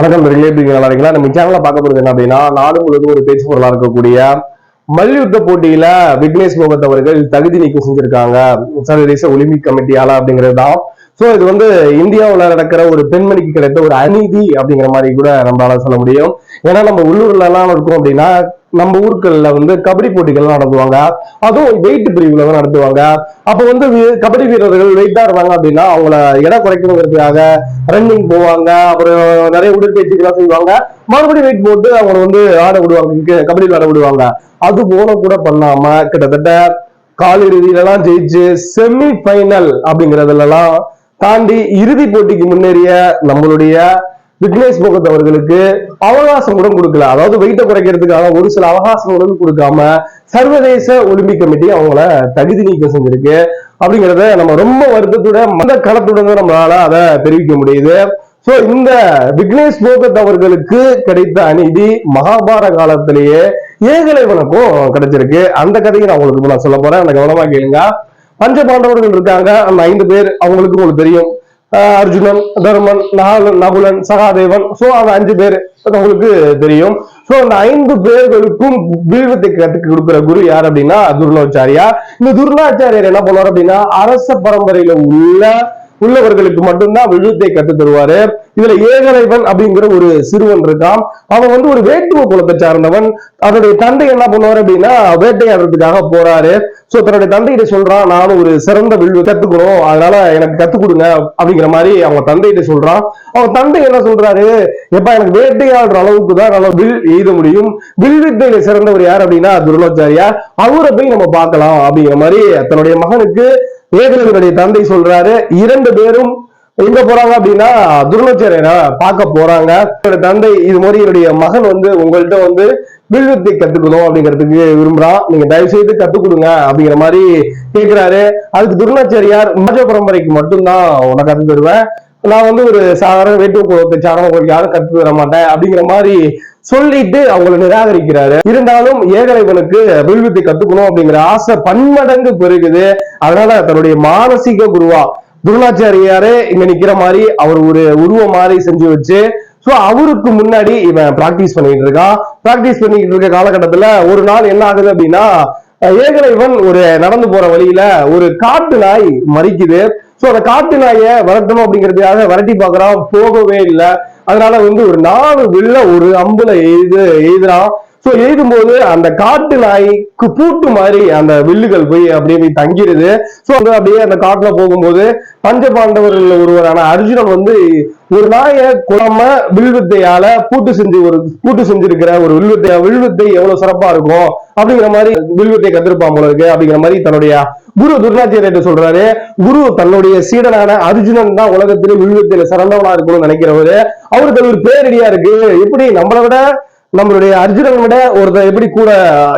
வணக்கம் நல்லா இருக்கீங்களா? நம்ம சேனல்ல பார்க்க போறது என்ன அப்படின்னா, நாடு முழுவதும் ஒரு பேச்சு பொருளா இருக்கக்கூடிய மல்யுத்த போட்டியில விக்னேஷ் போகத் அவர்கள் தகுதி நீக்கம் செஞ்சிருக்காங்க சர்வதேச ஒலிம்பிக் கமிட்டியால அப்படிங்கிறது தான். சோ இது வந்து இந்தியாவுல நடக்கிற ஒரு பெண்மணிக்கு கிடைத்த ஒரு அநீதி அப்படிங்கிற மாதிரி கூட நம்மளால சொல்ல முடியும். ஏன்னா நம்ம உள்ளூர்ல எல்லாம் இருக்கோம் அப்படின்னா நம்ம ஊர்கள்ல வந்து கபடி போட்டிகள் நடத்துவாங்க, அதுவும் வெயிட் பிரிவுல தான் நடத்துவாங்க. அப்ப வந்து கபடி வீரர்கள் வெயிட்டா இருப்பாங்க அப்படின்னா அவங்கள எடை குறைக்கணுங்கிறதுக்காக ரன்னிங் போவாங்க, அப்புறம் நிறைய உடற்பயிற்சிகள் செய்வாங்க, மறுபடியும் வெயிட் போட்டு அவங்க வந்து ஆட விடுவாங்க, கபடி விளையாட விடுவாங்க. அது போல கூட பண்ணாம கிட்டத்தட்ட காலிறுதியில எல்லாம் ஜெயிச்சு செமி பைனல் அப்படிங்கறதுல எல்லாம் தாண்டி இறுதி போட்டிக்கு முன்னேறிய நம்மளுடைய விக்னேஷ் போகத் அவர்களுக்கு அவகாசம் கூட கொடுக்கல. அதாவது வெயிட்ட குறைக்கிறதுக்காக ஒரு சில அவகாசம் கூட கொடுக்காம சர்வதேச ஒலிம்பிக் கமிட்டி அவங்கள தகுதி நீக்கம் செஞ்சிருக்கு. அப்படிங்கிறத நம்ம ரொம்ப வருத்தத்துடன் மந்த களத்துடன் நம்மளால அதை தெரிவிக்க முடியுது. சோ இந்த விக்னேஷ் போகத் அவர்களுக்கு கிடைத்த அநீதி மகாபாரத காலத்திலேயே ஏகலைவனுக்கும் கிடைச்சிருக்கு. அந்த கதையை நான் உங்களுக்கு நான் சொல்ல போறேன், அந்த கவனமா கேளுங்க. பஞ்ச பாண்டவர்கள் இருக்காங்க, அந்த 5 பேர். உங்களுக்கு தெரியும், அர்ஜுனன், தர்மன், நகுலன், சகாதேவன். சோ அந்த 5 பேர் உங்களுக்கு தெரியும். சோ அந்த 5 பேர்களுக்கும் வில்வித்தை கத்துக்க கொடுக்கிற குரு யார் அப்படின்னா துரோணாச்சாரியார். இந்த துரோணாச்சாரியார் என்ன பண்ணுவார் அப்படின்னா அரச பரம்பரையில உள்ளவர்களுக்கு மட்டும்தான் விழுத்தை கத்து தருவாரு. இதுல ஏகலைவன் அப்படிங்கிற ஒரு சிறுவன் இருக்கான். அவன் வந்து ஒரு வேட்டுவ குலத்தை சார்ந்தவன். அவருடைய தந்தை என்ன பண்ணுவாரு அப்படின்னா வேட்டையாடுறதுக்காக போறாரு. சோ தன்னுடைய தந்தையிட்ட சொல்றான், நானும் ஒரு சிறந்த வில்வி கத்துக்கணும், அதனால எனக்கு கத்துக் கொடுங்க அப்படிங்கிற மாதிரி அவங்க தந்தையிட்ட சொல்றான். அவங்க தந்தை என்ன சொல்றாரு, எப்ப எனக்கு வேட்டையாடுற அளவுக்கு தான் நல்லா வில் எய்த முடியும், வில்வித்தையில சிறந்தவர் யார் அப்படின்னா துரோணாச்சாரியார், அவரை போய் நம்ம பார்க்கலாம் அப்படிங்கிற மாதிரி தன்னுடைய மகனுக்கு ஏகலைவனுடைய தந்தை சொல்றாரு. 2 பேரும் எங்க போறாங்க அப்படின்னா துரோணாச்சாரியரை பார்க்க போறாங்க. தந்தை இது மாதிரி என்னுடைய மகன் வந்து உங்கள்கிட்ட வந்து வில்வித்தை கத்துக்கணும் அப்படிங்கிறதுக்கு விரும்புறான், நீங்க தயவு செய்து கத்துக் கொடுங்க அப்படிங்கிற மாதிரி கேட்கிறாரு. அதுக்கு துரோணாச்சாரியார் ராஜ பரம்பரைக்கு மட்டும்தான் உனக்கு கத்து தருவேன், நான் வந்து ஒரு சாதாரண வேட்டுவ குலத்தை சார்ந்தவங்களுக்கு யாரும் கத்து தர மாட்டேன் அப்படிங்கிற மாதிரி சொல்லிட்டு அவங்களை நிராகரிக்கிறாரு. இருந்தாலும் ஏகலைவனுக்கு வில்வித்தை கத்துக்கணும் அப்படிங்கிற ஆசை பன்மடங்கு பெருகுது. அதனால தன்னுடைய மானசீக குருவா துரோணாச்சாரியாரே இங்க நிக்கிற மாதிரி அவர் ஒரு உருவம் மாதிரி செஞ்சு வச்சு சோ அவருக்கு முன்னாடி இவன் பிராக்டிஸ் பண்ணிட்டு இருக்கான். பிராக்டிஸ் பண்ணிட்டு இருக்க காலகட்டத்துல ஒரு நாள் என்ன ஆகுது அப்படின்னா ஏகலைவன் ஒரு நடந்து போற வழியில ஒரு காட்டு நாய் மறிக்குது. சோ அந்த காட்டு நாயை விரட்டணும் அப்படிங்கிறதுக்காக விரட்டி பாக்குறான், போகவே இல்லை. அதனால வந்து ஒரு 4 வில்ல ஒரு அம்புல எய்துறான். சோ எழுதும் போது அந்த காட்டு நாய்க்கு பூட்டு மாதிரி அந்த வில்லுகள் போய் அப்படியே போய் தங்கிடுது. சோ அப்படியே அந்த காட்டுல போகும்போது பஞ்ச பாண்டவர்கள் ஒருவரான அர்ஜுனன் வந்து ஒரு நாயை கொல்லாம வில்வித்தையால பூட்டு செஞ்சிருக்கிற ஒரு வில்வித்தை எவ்வளவு சிறப்பா இருக்கும் அப்படிங்கிற மாதிரி வில்வித்தை கத்திருப்பான் போல இருக்கு அப்படிங்கிற மாதிரி தன்னுடைய குரு துரோணாச்சாரியர் சொல்றாரு. குரு தன்னுடைய சீடனான அர்ஜுனன் தான் உலகத்திலே வில்வித்தையில சிறந்தவனா இருக்கணும்னு நினைக்கிறவரு. அவருக்கு ஒரு பேரடியா இருக்கு, எப்படி நம்மளை விட நம்மளுடைய அர்ஜுனன் விட ஒருத்தர் எப்படி கூட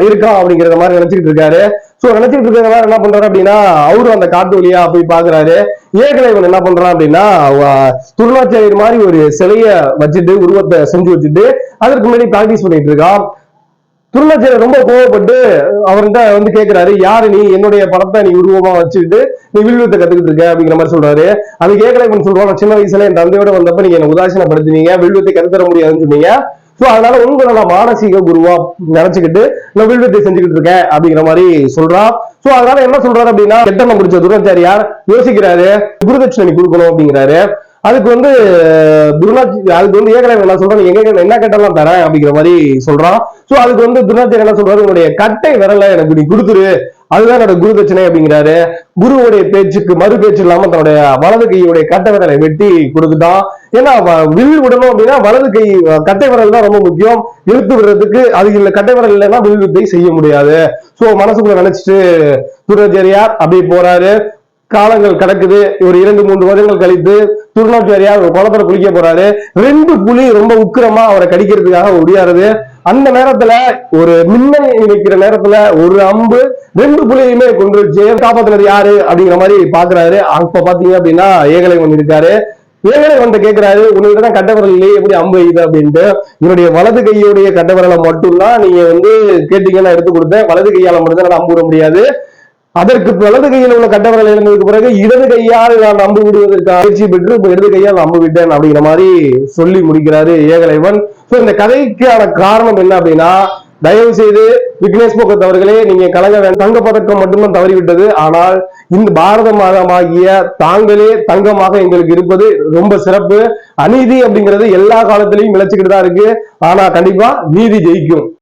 இருக்கான் அப்படிங்கிற மாதிரி நினைச்சிட்டு இருக்காரு. சோ நினைச்சிட்டு இருக்கிற என்ன பண்றாரு அப்படின்னா அவரும் அந்த காட்டு வழியா போய் பாக்குறாரு. ஏகலைவன் என்ன பண்றான் அப்படின்னா துரோணாச்சாரியர் மாதிரி ஒரு சிலைய வச்சுட்டு உருவத்தை செஞ்சு வச்சுட்டு அதற்கு முன்னாடி பிராக்டிஸ் பண்ணிட்டு இருக்கான். துரோணாச்சாரியர் ரொம்ப கோவப்பட்டு அவர்கிட்ட வந்து கேட்கிறாரு, யாரு நீ, என்னுடைய படத்தை நீ உருவமா வச்சுட்டு நீ வில்வித்தை கத்துக்கிட்டு இருக்க அப்படிங்கிற மாதிரி சொல்றாரு. அது ஏகலைவன் சொல்றான், சின்ன வயசுல என் தந்தையோட வந்தப்ப நீங்க என்ன உதாசீனப்படுத்தினீங்க, வில்வித்தை கத்துத்தர முடியாதுன்னு சொன்னீங்க. சோ அதனால உங்களை நான் மானசீக குருவா நினைச்சுக்கிட்டு நான் வில்வித்தை செஞ்சுக்கிட்டு இருக்கேன் அப்படிங்கிற மாதிரி சொல்றான். சோ அதனால என்ன சொல்றாரு அப்படின்னா கெட்டணம் முடிச்ச துரோணாச்சாரியார் யோசிக்கிறாரு, குருதட்சணை கொடுக்கணும் அப்படிங்கிறாரு. அதுக்கு வந்து ஏகலைவன் என்ன சொல்றான், எங்க என்ன கட்டெல்லாம் தரேன் அப்படிங்கிற மாதிரி சொல்றான். சோ அதுக்கு வந்து துரோணாச்சாரியர் என்ன சொல்றாரு, உன்னுடைய கட்டை விரல எனக்கு நீ கொடுத்துரு, அதுதான் என்னோட குருதட்சணை அப்படிங்கிறாரு. குருவுடைய பேச்சுக்கு மறு பேச்சு இல்லாம தன்னுடைய வலது கையுடைய கட்டை விரலை வெட்டி கொடுத்துட்டான். ஏன்னா வில் விடணும் அப்படின்னா வலது கை கட்டை விரல் தான் ரொம்ப முக்கியம், இழுத்து விடுறதுக்கு. அது இல்ல, கட்டை விரல் இல்லைன்னா வில் வித்தை செய்ய முடியாது. சோ மனசுக்குள்ள நினைச்சிட்டு துரோணாச்சாரியார் அப்படியே போறாரு. காலங்கள் கடக்குது. ஒரு 2-3 வருடங்கள் கழித்து துரோணாச்சாரியார் ஒரு குளத்துல குளிக்க போறாரு. 2 புலி ரொம்ப உக்கிரமா அவரை கடிக்கிறதுக்காக ஒடியாருது. அந்த நேரத்துல ஒரு மின்னல் நினைக்கிற நேரத்துல ஒரு அம்பு 2 புலியுமே கொண்டுருச்சு. காப்பாத்தினது யாரு அப்படிங்கிற மாதிரி பாக்குறாரு. அப்ப பாத்தீங்க அப்படின்னா ஏகலைவன் இருக்காரு. ஏகலைவன் கேட்கிறாரு, உங்கள்கிட்ட தான் கட்டவரல் இல்லையே, எப்படி அம்பு எய்து அப்படின்ட்டு. என்னுடைய வலது கையுடைய கட்டவரலை மட்டும்தான் நீங்க வந்து கேட்டீங்கன்னா எடுத்து கொடுத்தேன், வலது கையால மட்டும்தான் அம்பு விட முடியாது, அதற்கு வலது கையில் உள்ள கட்டவரல் இழந்ததுக்கு பிறகு இடது கையால் நான் நம்பு விடுவதற்கு பயிற்சி பெற்று இப்ப இடது கையால் நம்பு விட்டேன் அப்படிங்கிற மாதிரி சொல்லி முடிக்கிறாரு ஏகலைவன். சோ இந்த கதைக்கான காரணம் என்ன அப்படின்னா, தயவு செய்து விக்னேஷ் போகத் அவர்களே, நீங்க கலங்க வேண்டாம். தங்க பதக்கம் மட்டும்தான் தவறிவிட்டது. ஆனால் இந்த பாரத மாதமாகிய தாங்களே தங்கமாக எங்களுக்கு இருப்பது ரொம்ப சிறப்பு. அநீதி அப்படிங்கிறது எல்லா காலத்திலையும் விளைச்சுக்கிட்டு தான் இருக்கு. ஆனா கண்டிப்பா நீதி ஜெயிக்கும்.